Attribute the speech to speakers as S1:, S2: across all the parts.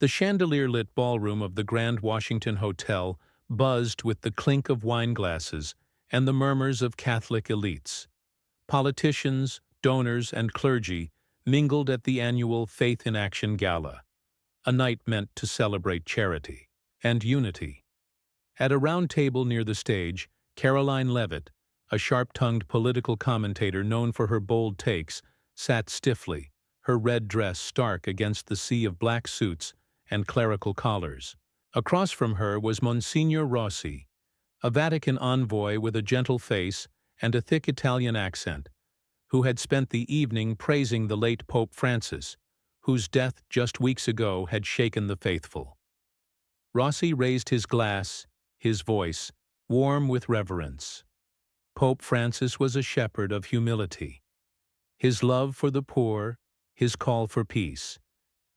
S1: The chandelier-lit ballroom of the Grand Washington Hotel buzzed with the clink of wine glasses and the murmurs of Catholic elites. Politicians, donors, and clergy mingled at the annual Faith in Action Gala, a night meant to celebrate charity and unity. At a round table near the stage, Karoline Leavitt, a sharp-tongued political commentator known for her bold takes, sat stiffly, her red dress stark against the sea of black suits and clerical collars. Across from her was Monsignor Rossi, a Vatican envoy with a gentle face and a thick Italian accent, who had spent the evening praising the late Pope Francis, whose death just weeks ago had shaken the faithful. Rossi raised his glass, his voice warm with reverence. Pope Francis was a shepherd of humility. His love for the poor, his call for peace,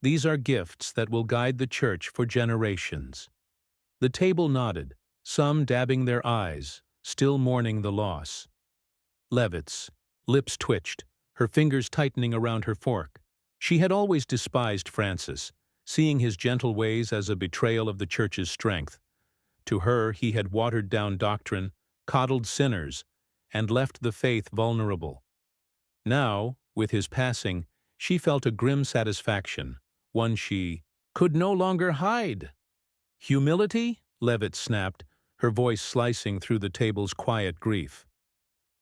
S1: these are gifts that will guide the Church for generations. The table nodded, some dabbing their eyes, still mourning the loss. Leavitt's lips twitched, her fingers tightening around her fork. She had always despised Francis, seeing his gentle ways as a betrayal of the Church's strength. To her, he had watered down doctrine, coddled sinners, and left the faith vulnerable. Now, with his passing, she felt a grim satisfaction, one she could no longer hide. Humility? Leavitt snapped, her voice slicing through the table's quiet grief.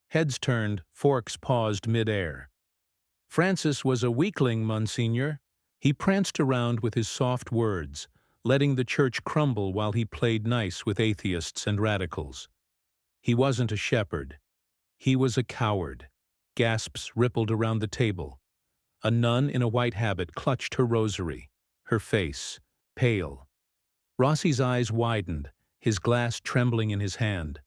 S1: Heads turned, forks paused mid-air. Francis was a weakling, Monsignor. He pranced around with his soft words, letting the Church crumble while he played nice with atheists and radicals. He wasn't a shepherd. He was a coward. Gasps rippled around the table. A nun in a white habit clutched her rosary, her face pale. Rossi's eyes widened, his glass trembling in his hand.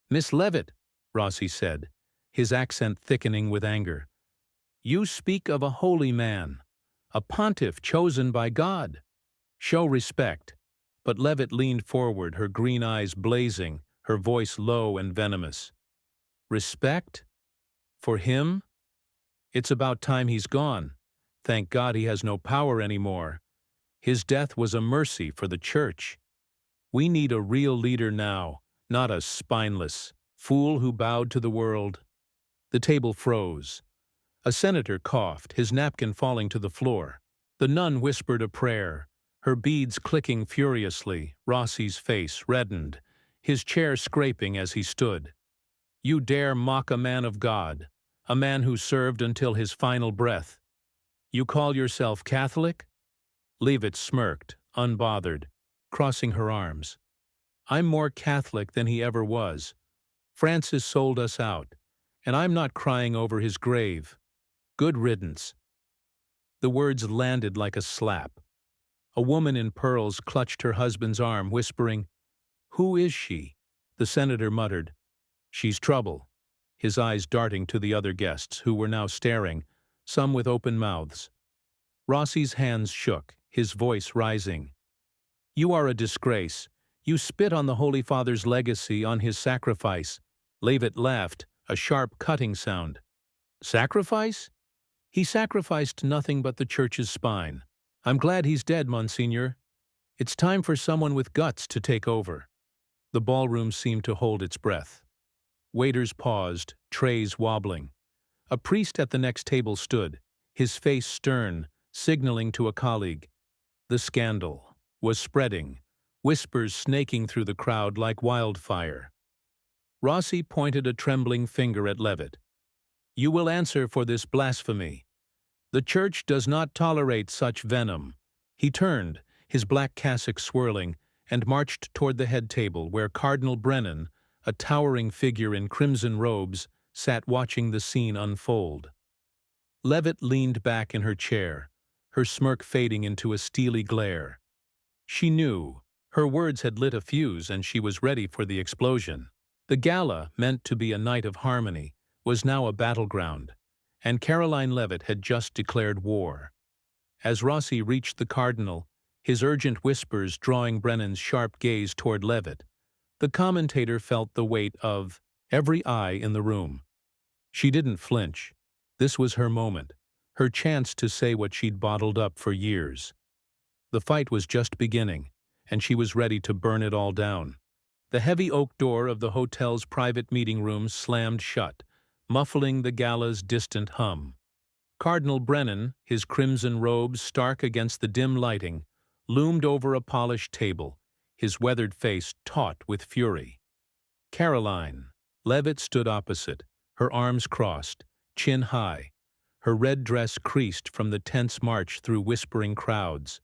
S1: "Miss Leavitt," Rossi said, his accent thickening with anger, "you speak of a holy man, a pontiff chosen by God. Show respect." But Leavitt leaned forward, her green eyes blazing, her voice low and venomous. "Respect? For him? It's about time he's gone. Thank God he has no power anymore. His death was a mercy for the Church. We need a real leader now, not a spineless fool who bowed to the world." The table froze. A senator coughed, his napkin falling to the floor. The nun whispered a prayer, her beads clicking furiously. Rossi's face reddened, his chair scraping as he stood. "You dare mock a man of God, a man who served until his final breath. You call yourself Catholic?" Leavitt smirked, unbothered, crossing her arms. "I'm more Catholic than he ever was. Francis sold us out, and I'm not crying over his grave. Good riddance." The words landed like a slap. A woman in pearls clutched her husband's arm, whispering, "Who is she?" The senator muttered, "She's trouble," his eyes darting to the other guests, who were now staring, some with open mouths. Rossi's hands shook, his voice rising. "You are a disgrace. You spit on the Holy Father's legacy, on his sacrifice." Leavitt laughed, a sharp, cutting sound. "Sacrifice? He sacrificed nothing but the Church's spine. I'm glad he's dead, Monsignor. It's time for someone with guts to take over." The ballroom seemed to hold its breath. Waiters paused, trays wobbling. A priest at the next table stood, his face stern, signaling to a colleague. The scandal was spreading, whispers snaking through the crowd like wildfire. Rossi pointed a trembling finger at Leavitt. "You will answer for this blasphemy. The Church does not tolerate such venom." He turned, his black cassock swirling, and marched toward the head table where Cardinal Brennan, a towering figure in crimson robes, sat watching the scene unfold. Leavitt leaned back in her chair, her smirk fading into a steely glare. She knew. Her words had lit a fuse, and she was ready for the explosion. The gala, meant to be a night of harmony, was now a battleground, and Karoline Leavitt had just declared war. As Rossi reached the cardinal, his urgent whispers drawing Brennan's sharp gaze toward Leavitt, the commentator felt the weight of every eye in the room. She didn't flinch. This was her moment, her chance to say what she'd bottled up for years. The fight was just beginning, and she was ready to burn it all down. The heavy oak door of the hotel's private meeting room slammed shut, muffling the gala's distant hum. Cardinal Brennan, his crimson robes stark against the dim lighting, loomed over a polished table, his weathered face taut with fury. Karoline Leavitt stood opposite, her arms crossed, chin high, her red dress creased from the tense march through whispering crowds.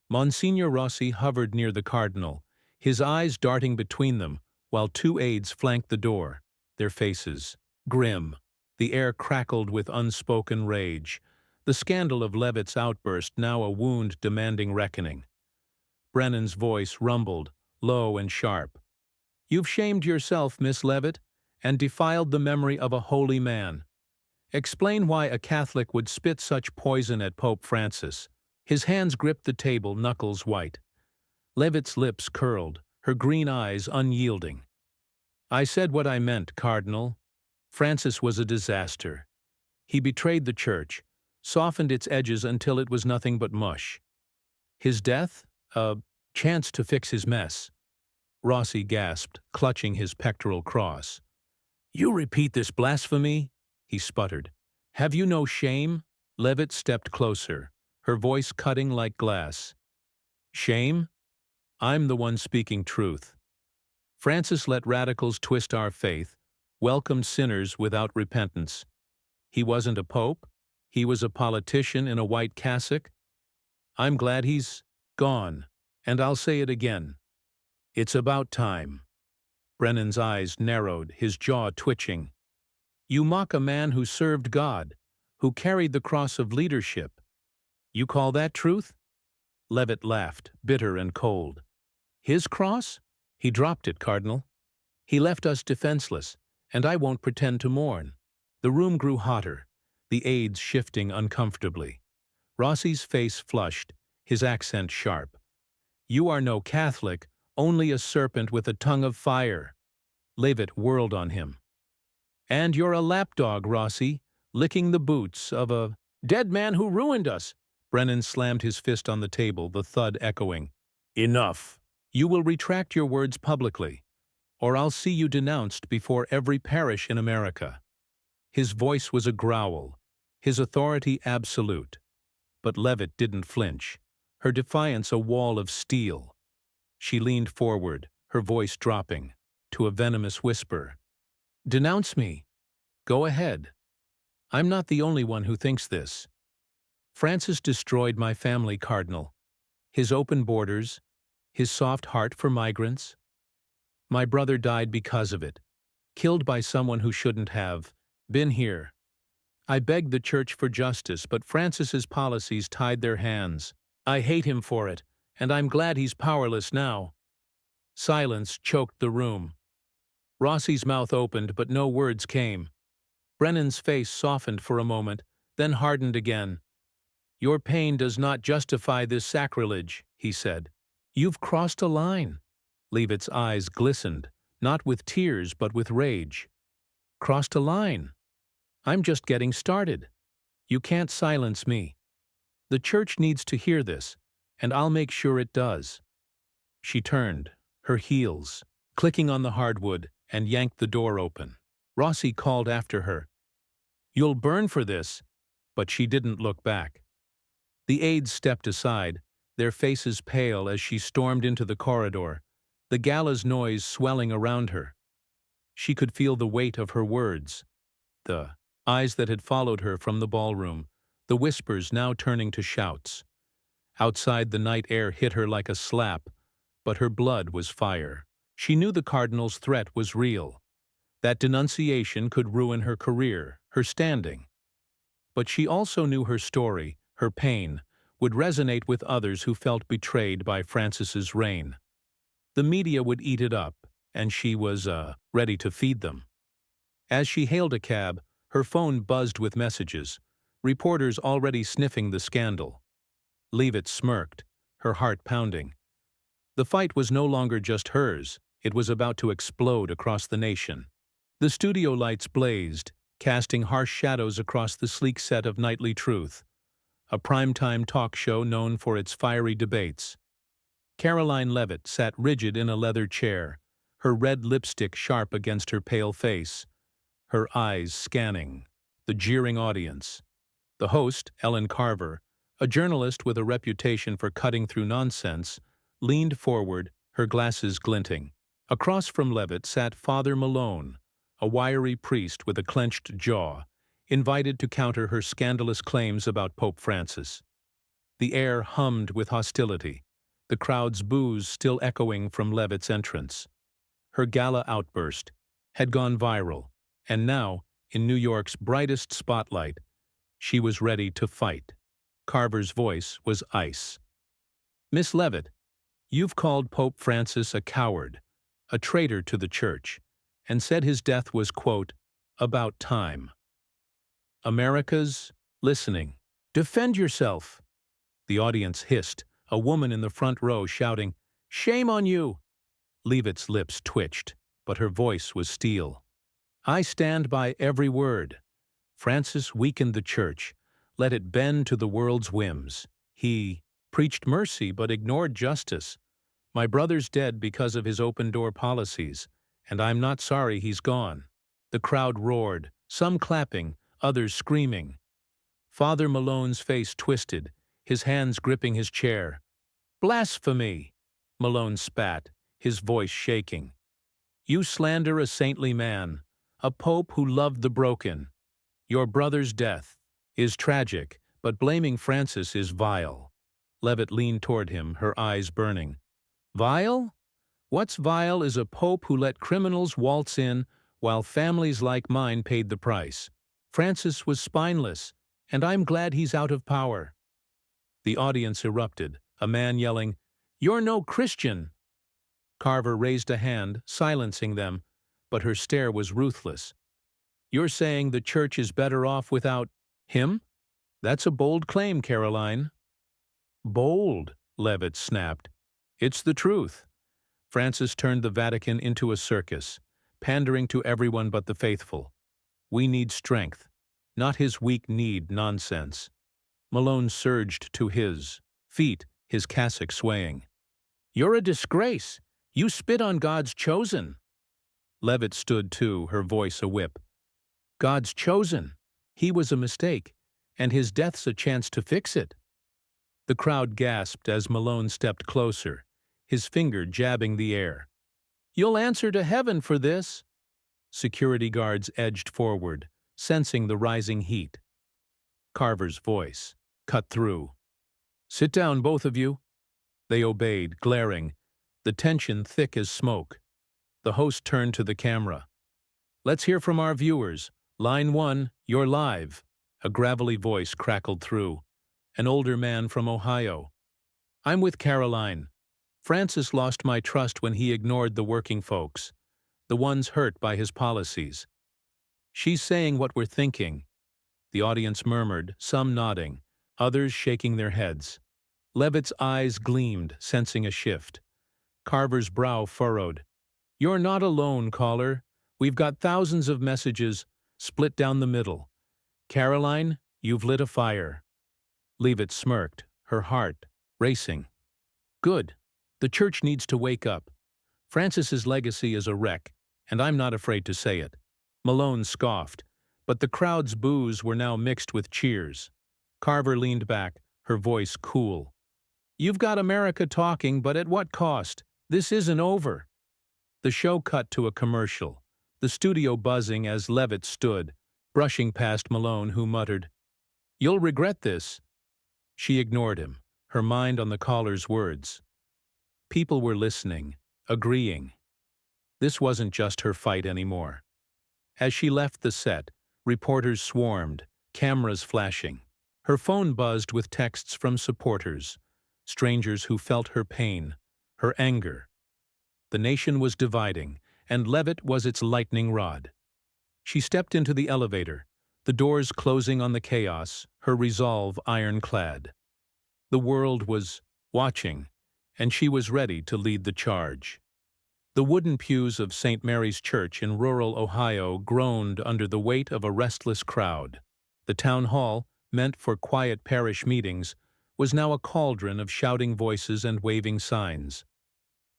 S1: Monsignor Rossi hovered near the cardinal, his eyes darting between them, while two aides flanked the door, their faces grim. The air crackled with unspoken rage, the scandal of Leavitt's outburst now a wound demanding reckoning. Brennan's voice rumbled, low and sharp. "You've shamed yourself, Miss Leavitt, and defiled the memory of a holy man. Explain why a Catholic would spit such poison at Pope Francis." His hands gripped the table, knuckles white. Leavitt's lips curled, her green eyes unyielding. "I said what I meant, Cardinal. Francis was a disaster. He betrayed the Church, softened its edges until it was nothing but mush. His death? A chance to fix his mess." Rossi gasped, clutching his pectoral cross. "You repeat this blasphemy?" he sputtered. "Have you no shame?" Leavitt stepped closer, her voice cutting like glass. "Shame? I'm the one speaking truth. Francis let radicals twist our faith, welcomed sinners without repentance. He wasn't a pope, he was a politician in a white cassock. I'm glad he's gone, and I'll say it again. It's about time." Brennan's eyes narrowed, his jaw twitching. "You mock a man who served God, who carried the cross of leadership. You call that truth?" Leavitt laughed, bitter and cold. "His cross? He dropped it, Cardinal. He left us defenseless, and I won't pretend to mourn." The room grew hotter, the aides shifting uncomfortably. Rossi's face flushed, his accent sharp. "You are no Catholic, only a serpent with a tongue of fire." Leavitt whirled on him. "And you're a lapdog, Rossi, licking the boots of a dead man who ruined us." Brennan slammed his fist on the table, the thud echoing. "Enough. You will retract your words publicly, or I'll see you denounced before every parish in America." His voice was a growl, his authority absolute. But Leavitt didn't flinch, her defiance a wall of steel. She leaned forward, her voice dropping, to a venomous whisper. "Denounce me. Go ahead. I'm not the only one who thinks this. Francis destroyed my family, Cardinal. His open borders, his soft heart for migrants. My brother died because of it, killed by someone who shouldn't have been here. I begged the Church for justice, but Francis's policies tied their hands. I hate him for it, and I'm glad he's powerless now." Silence choked the room. Rossi's mouth opened, but no words came. Brennan's face softened for a moment, then hardened again. "Your pain does not justify this sacrilege," he said. "You've crossed a line." Leavitt's eyes glistened, not with tears but with rage. "Crossed a line? I'm just getting started. You can't silence me. The Church needs to hear this, and I'll make sure it does." She turned, her heels clicking on the hardwood, and yanked the door open. Rossi called after her. "You'll burn for this," but she didn't look back. The aides stepped aside, their faces pale as she stormed into the corridor, the gala's noise swelling around her. She could feel the weight of her words, the eyes that had followed her from the ballroom, the whispers now turning to shouts. Outside, the night air hit her like a slap, but her blood was fire. She knew the cardinal's threat was real. That denunciation could ruin her career, her standing. But she also knew her story, her pain, would resonate with others who felt betrayed by Francis's reign. The media would eat it up, and she was, ready to feed them. As she hailed a cab, her phone buzzed with messages, reporters already sniffing the scandal. Leavitt smirked, her heart pounding. The fight was no longer just hers, it was about to explode across the nation. The studio lights blazed, casting harsh shadows across the sleek set of Nightly Truth. a primetime talk show known for its fiery debates. Karoline Leavitt sat rigid in a leather chair, her red lipstick sharp against her pale face, her eyes scanning the jeering audience. The host, Ellen Carver, a journalist with a reputation for cutting through nonsense, leaned forward, her glasses glinting. Across from Leavitt sat Father Malone, a wiry priest with a clenched jaw, invited to counter her scandalous claims about Pope Francis. The air hummed with hostility, the crowd's boos still echoing from Leavitt's entrance. Her gala outburst had gone viral, and now, in New York's brightest spotlight, she was ready to fight. Carver's voice was ice. "Miss Leavitt, you've called Pope Francis a coward, a traitor to the Church, and said his death was, quote, about time. America's listening. Defend yourself." The audience hissed, a woman in the front row shouting, "Shame on you!" Leavitt's lips twitched, but her voice was steel. "I stand by every word. Francis weakened the Church, let it bend to the world's whims. He preached mercy but ignored justice. My brother's dead because of his open-door policies, and I'm not sorry he's gone." The crowd roared, some clapping, others screaming. Father Malone's face twisted, his hands gripping his chair. "Blasphemy!" Malone spat, his voice shaking. "You slander a saintly man, a pope who loved the broken. Your brother's death is tragic, but blaming Francis is vile." Leavitt leaned toward him, her eyes burning. "Vile? What's vile is a pope who let criminals waltz in while families like mine paid the price. Francis was spineless, and I'm glad he's out of power." The audience erupted, a man yelling, "You're no Christian!" Carver raised a hand, silencing them, but her stare was ruthless. "You're saying the Church is better off without him? That's a bold claim, Karoline." "Bold," Leavitt snapped. "It's the truth. Francis turned the Vatican into a circus, pandering to everyone but the faithful. We need strength, not his weak-kneed nonsense." Malone surged to his feet, his cassock swaying. "You're a disgrace. You spit on God's chosen." Leavitt stood too, her voice a whip. "God's chosen. He was a mistake, and his death's a chance to fix it." The crowd gasped as Malone stepped closer, his finger jabbing the air. "You'll answer to heaven for this." Security guards edged forward, sensing the rising heat. Carver's voice cut through. "Sit down, both of you." They obeyed, glaring, the tension thick as smoke. The host turned to the camera. "Let's hear from our viewers. Line 1, you're live." A gravelly voice crackled through. An older man from Ohio. "I'm with Karoline. Francis lost my trust when he ignored the working folks, the ones hurt by his policies. She's saying what we're thinking." The audience murmured, some nodding, others shaking their heads. Leavitt's eyes gleamed, sensing a shift. Carver's brow furrowed. "You're not alone, caller. We've got thousands of messages, split down the middle. Karoline, you've lit a fire." Leavitt smirked, her heart racing. "Good. The Church needs to wake up. Francis's legacy is a wreck, and I'm not afraid to say it." Malone scoffed, but the crowd's boos were now mixed with cheers. Carver leaned back, her voice cool. "You've got America talking, but at what cost? This isn't over." The show cut to a commercial, the studio buzzing as Leavitt stood, brushing past Malone, who muttered, "You'll regret this." She ignored him, her mind on the caller's words. People were listening, agreeing. This wasn't just her fight anymore. As she left the set, reporters swarmed, cameras flashing. Her phone buzzed with texts from supporters, strangers who felt her pain, her anger. The nation was dividing, and Leavitt was its lightning rod. She stepped into the elevator, the doors closing on the chaos, her resolve ironclad. The world was watching, and she was ready to lead the charge. The wooden pews of St. Mary's Church in rural Ohio groaned under the weight of a restless crowd. The town hall, meant for quiet parish meetings, was now a cauldron of shouting voices and waving signs.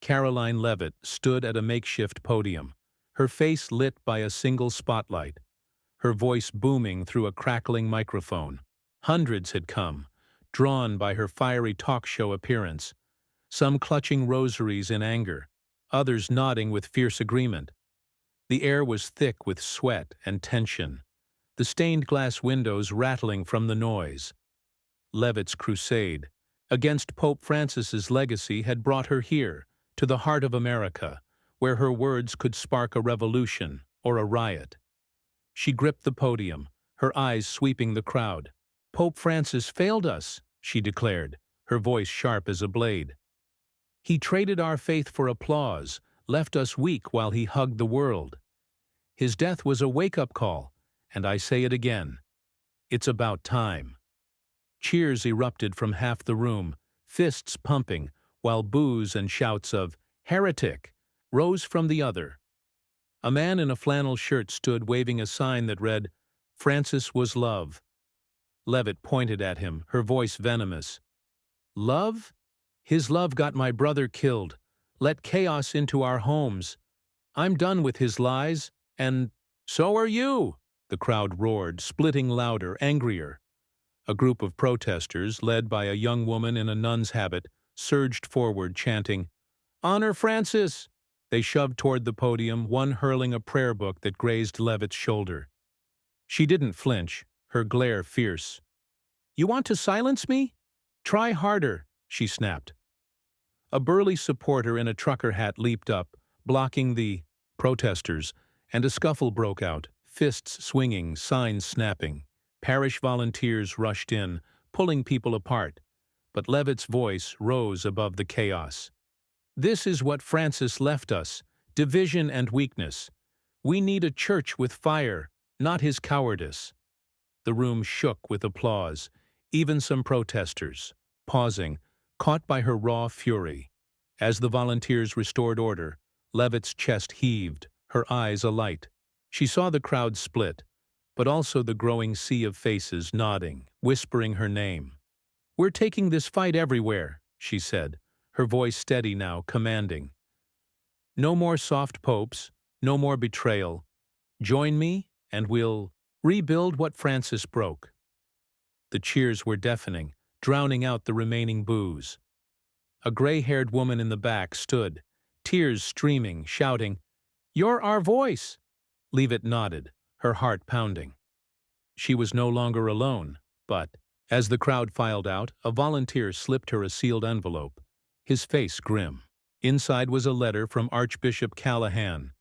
S1: Karoline Leavitt stood at a makeshift podium, her face lit by a single spotlight, her voice booming through a crackling microphone. Hundreds had come, drawn by her fiery talk show appearance, some clutching rosaries in anger, others nodding with fierce agreement. The air was thick with sweat and tension, the stained glass windows rattling from the noise. Leavitt's crusade against Pope Francis's legacy had brought her here, to the heart of America, where her words could spark a revolution or a riot. She gripped the podium, her eyes sweeping the crowd. "Pope Francis failed us," she declared, her voice sharp as a blade. "He traded our faith for applause, left us weak while he hugged the world. His death was a wake-up call, and I say it again. It's about time." Cheers erupted from half the room, fists pumping, while boos and shouts of "heretic" rose from the other. A man in a flannel shirt stood waving a sign that read, "Francis was love." Leavitt pointed at him, her voice venomous. "Love? His love got my brother killed, let chaos into our homes. I'm done with his lies, and so are you," the crowd roared, splitting louder, angrier. A group of protesters, led by a young woman in a nun's habit, surged forward, chanting, "Honor Francis!" They shoved toward the podium, one hurling a prayer book that grazed Leavitt's shoulder. She didn't flinch, her glare fierce. "You want to silence me? Try harder," she snapped. A burly supporter in a trucker hat leaped up, blocking the protesters, and a scuffle broke out, fists swinging, signs snapping. Parish volunteers rushed in, pulling people apart, but Leavitt's voice rose above the chaos. "This is what Francis left us, division and weakness. We need a church with fire, not his cowardice." The room shook with applause, even some protesters, pausing, caught by her raw fury. As the volunteers restored order, Leavitt's chest heaved, her eyes alight. She saw the crowd split, but also the growing sea of faces nodding, whispering her name. "We're taking this fight everywhere," she said, her voice steady now, commanding. "No more soft popes, no more betrayal. Join me, and we'll rebuild what Francis broke." The cheers were deafening, drowning out the remaining boos. A gray-haired woman in the back stood, tears streaming, shouting, "You're our voice!" Leavitt nodded, her heart pounding. She was no longer alone, but, as the crowd filed out, a volunteer slipped her a sealed envelope, his face grim. Inside was a letter from Archbishop Callahan,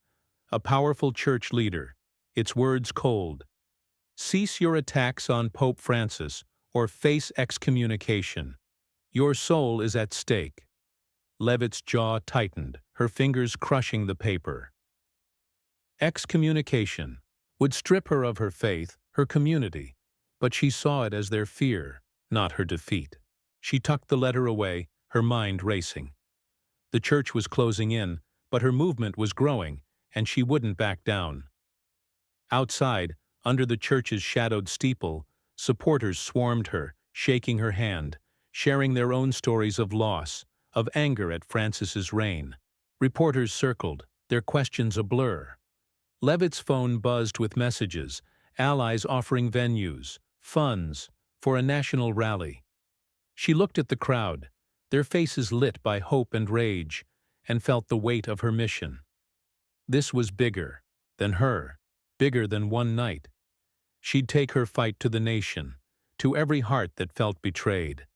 S1: a powerful church leader, its words cold. "Cease your attacks on Pope Francis, or face excommunication. Your soul is at stake." Leavitt's jaw tightened, her fingers crushing the paper. Excommunication would strip her of her faith, her community, but she saw it as their fear, not her defeat. She tucked the letter away, her mind racing. The church was closing in, but her movement was growing, and she wouldn't back down. Outside, under the church's shadowed steeple, supporters swarmed her, shaking her hand, sharing their own stories of loss, of anger at Francis's reign. Reporters circled, their questions a blur. Leavitt's phone buzzed with messages, allies offering venues, funds, for a national rally. She looked at the crowd, their faces lit by hope and rage, and felt the weight of her mission. This was bigger than her, bigger than one night. She'd take her fight to the nation, to every heart that felt betrayed.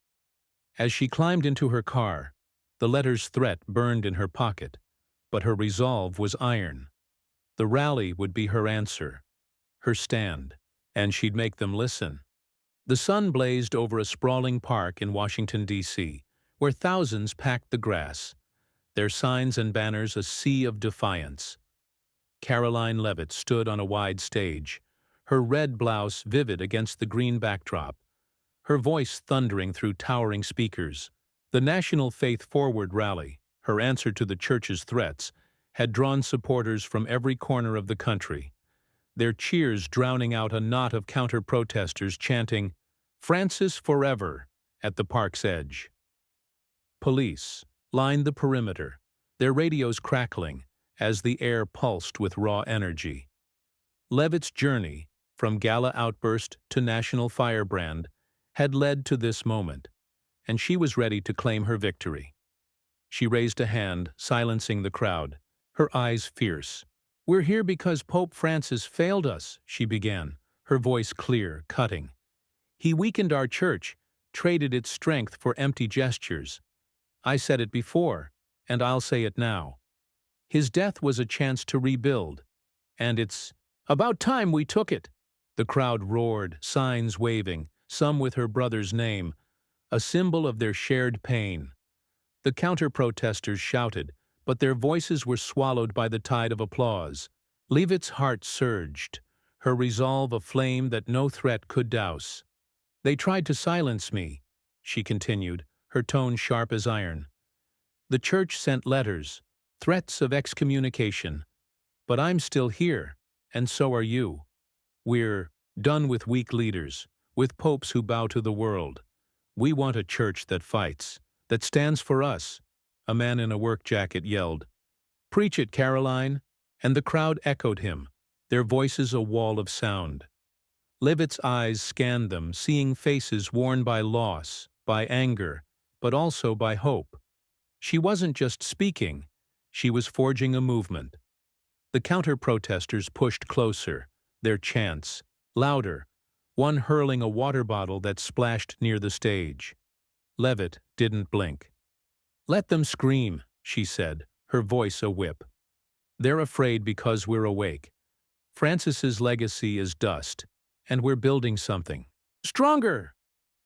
S1: As she climbed into her car, the letter's threat burned in her pocket, but her resolve was iron. The rally would be her answer, her stand, and she'd make them listen. The sun blazed over a sprawling park in Washington, D.C., where thousands packed the grass, their signs and banners a sea of defiance. Karoline Leavitt stood on a wide stage, her red blouse vivid against the green backdrop, her voice thundering through towering speakers. The National Faith Forward rally, her answer to the church's threats, had drawn supporters from every corner of the country, their cheers drowning out a knot of counter-protesters chanting, Francis forever, at the park's edge. Police lined the perimeter, their radios crackling as the air pulsed with raw energy. Leavitt's journey, from gala outburst to national firebrand, had led to this moment, and she was ready to claim her victory. She raised a hand, silencing the crowd, her eyes fierce. "We're here because Pope Francis failed us," she began, her voice clear, cutting. "He weakened our church, traded its strength for empty gestures. I said it before, and I'll say it now. His death was a chance to rebuild, and it's about time we took it." The crowd roared, signs waving, some with her brother's name, a symbol of their shared pain. The counter-protesters shouted, but their voices were swallowed by the tide of applause. Leavitt's heart surged, her resolve a flame that no threat could douse. "They tried to silence me," she continued, her tone sharp as iron. "The church sent letters, threats of excommunication. But I'm still here, and so are you. We're done with weak leaders, with popes who bow to the world. We want a church that fights, that stands for us," a man in a work jacket yelled. "Preach it, Karoline," and the crowd echoed him, their voices a wall of sound. Leavitt's eyes scanned them, seeing faces worn by loss, by anger, but also by hope. She wasn't just speaking, she was forging a movement. The counter-protesters pushed closer, their chants, louder, one hurling a water bottle that splashed near the stage. Leavitt didn't blink. "Let them scream," she said, her voice a whip. "They're afraid because we're awake. Francis's legacy is dust, and we're building something stronger."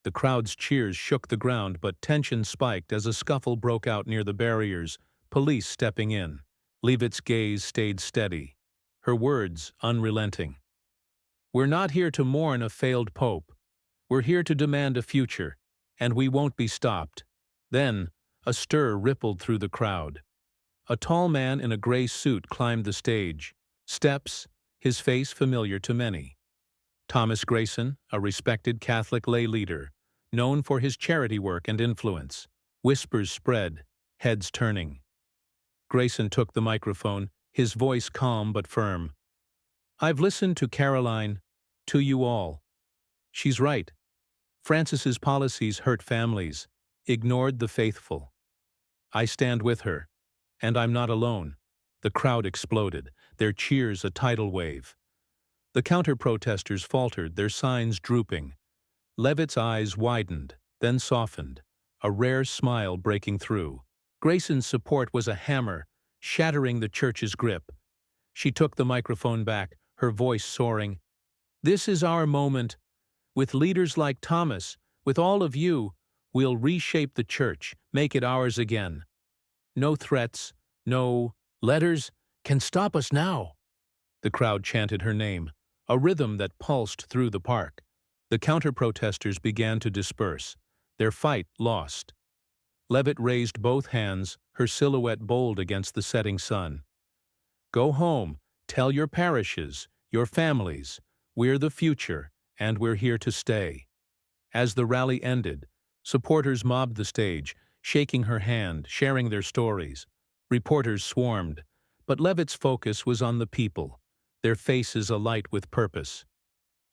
S1: The crowd's cheers shook the ground, but tension spiked as a scuffle broke out near the barriers, police stepping in. Leavitt's gaze stayed steady, her words unrelenting. "We're not here to mourn a failed pope. We're here to demand a future, and we won't be stopped." Then, a stir rippled through the crowd. A tall man in a gray suit climbed the stage. Steps, his face familiar to many. Thomas Grayson, a respected Catholic lay leader, known for his charity work and influence. Whispers spread, heads turning. Grayson took the microphone, his voice calm but firm. "I've listened to Karoline, to you all. She's right. Francis's policies hurt families, ignored the faithful. I stand with her, and I'm not alone." The crowd exploded, their cheers a tidal wave. The counter-protesters faltered, their signs drooping. Leavitt's eyes widened, then softened, a rare smile breaking through. Grayson's support was a hammer, shattering the church's grip. She took the microphone back, her voice soaring. "This is our moment. With leaders like Thomas, with all of you, we'll reshape the church, make it ours again. No threats, no letters can stop us now." The crowd chanted her name, a rhythm that pulsed through the park. The counter-protesters began to disperse, their fight lost. Leavitt raised both hands, her silhouette bold against the setting sun. "Go home, tell your parishes, your families, we're the future, and we're here to stay." As the rally ended, supporters mobbed the stage, shaking her hand, sharing their stories. Reporters swarmed, but Leavitt's focus was on the people, their faces alight with purpose.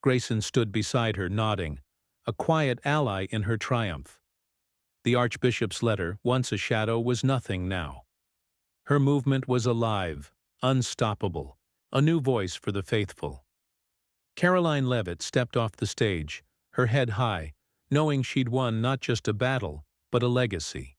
S1: Grayson stood beside her, nodding, a quiet ally in her triumph. The Archbishop's letter, once a shadow, was nothing now. Her movement was alive, unstoppable, a new voice for the faithful. Karoline Leavitt stepped off the stage, her head high, knowing she'd won not just a battle, but a legacy.